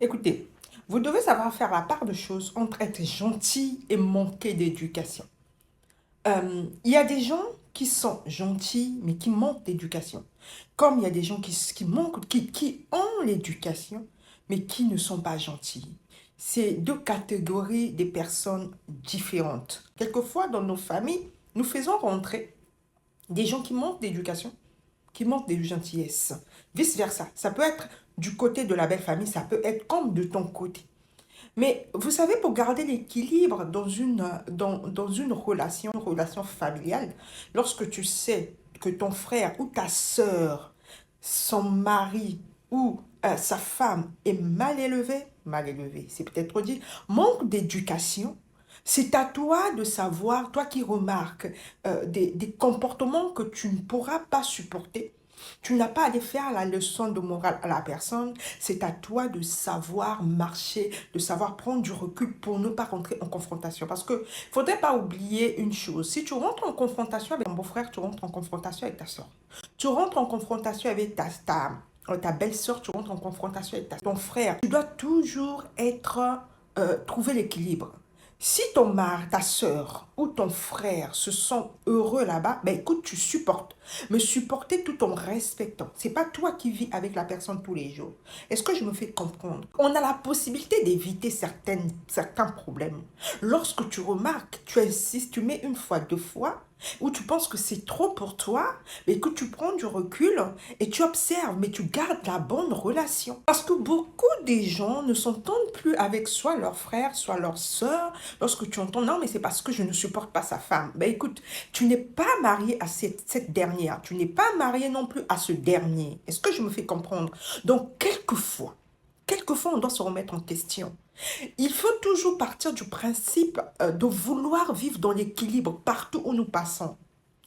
Écoutez, vous devez savoir faire la part de choses entre être gentil et manquer d'éducation. Il y a des gens qui sont gentils, mais qui manquent d'éducation. Comme il y a des gens qui ont l'éducation, mais qui ne sont pas gentils. C'est deux catégories de personnes différentes. Quelquefois, dans nos familles, nous faisons rentrer des gens qui manquent d'éducation, qui manquent de gentillesse. Vice-versa. Ça peut être du côté de la belle famille, ça peut être comme de ton côté. Mais vous savez, pour garder l'équilibre dans une relation familiale, lorsque tu sais que ton frère ou ta sœur, son mari ou sa femme est mal élevé, c'est peut-être dit, manque d'éducation, c'est à toi de savoir, toi qui remarques des comportements que tu ne pourras pas supporter. Tu n'as pas à aller faire la leçon de morale à la personne. C'est à toi de savoir marcher, de savoir prendre du recul pour ne pas rentrer en confrontation. Parce que ne faudrait pas oublier une chose. Si tu rentres en confrontation avec ton beau-frère, tu rentres en confrontation avec ta soeur. Tu rentres en confrontation avec ta belle-sœur, tu rentres en confrontation avec ton frère. Tu dois toujours trouver l'équilibre. Si ton mari, ta soeur ou ton frère se sent heureux là-bas, ben écoute, tu supportes. Mais supporter tout en respectant. C'est pas toi qui vis avec la personne tous les jours. Est-ce que je me fais comprendre? On a la possibilité d'éviter certains problèmes. Lorsque tu remarques, tu insistes, tu mets une fois, deux fois, ou tu penses que c'est trop pour toi, mais que tu prends du recul et tu observes, mais tu gardes la bonne relation. Parce que beaucoup des gens ne s'entendent plus avec soit leur frère, soit leur soeur. Lorsque tu entends, non, mais c'est parce que je ne supporte pas sa femme. Ben écoute, tu n'es pas marié à cette dernière. Tu n'es pas marié non plus à ce dernier. Est-ce que je me fais comprendre? Donc, quelquefois, on doit se remettre en question. Il faut toujours partir du principe de vouloir vivre dans l'équilibre partout où nous passons.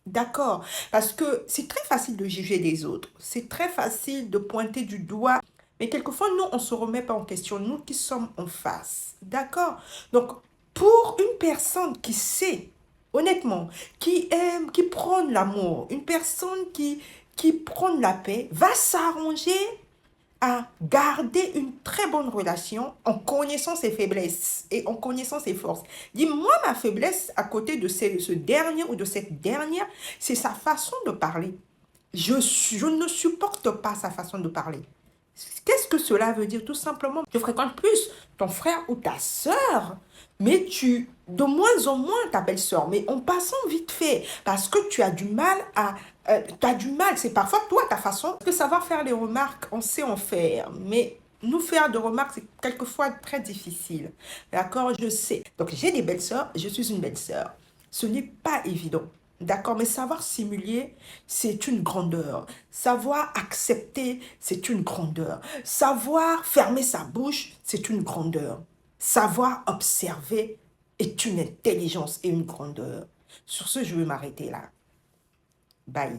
D'accord? Parce que c'est très facile de juger les autres. C'est très facile de pointer du doigt. Mais quelquefois, nous, on ne se remet pas en question. Nous qui sommes en face. D'accord? Donc, pour une personne qui sait, honnêtement, qui aime, qui prône l'amour, une personne qui prône la paix, va s'arranger à garder une très bonne relation en connaissant ses faiblesses et en connaissant ses forces. Dis-moi, ma faiblesse à côté de ce dernier ou de cette dernière, c'est sa façon de parler. Je ne supporte pas sa façon de parler. Qu'est-ce que cela veut dire? Tout simplement, tu fréquentes plus ton frère ou ta sœur, mais de moins en moins ta belle-sœur, mais en passant vite fait, parce que tu as du mal c'est parfois toi ta façon, parce que savoir faire les remarques, on sait en faire, mais nous faire de remarques, c'est quelquefois très difficile. D'accord, je sais. Donc j'ai des belles-sœurs, je suis une belle-sœur. Ce n'est pas évident. D'accord, mais savoir simuler, c'est une grandeur. Savoir accepter, c'est une grandeur. Savoir fermer sa bouche, c'est une grandeur. Savoir observer est une intelligence et une grandeur. Sur ce, je vais m'arrêter là. Bye.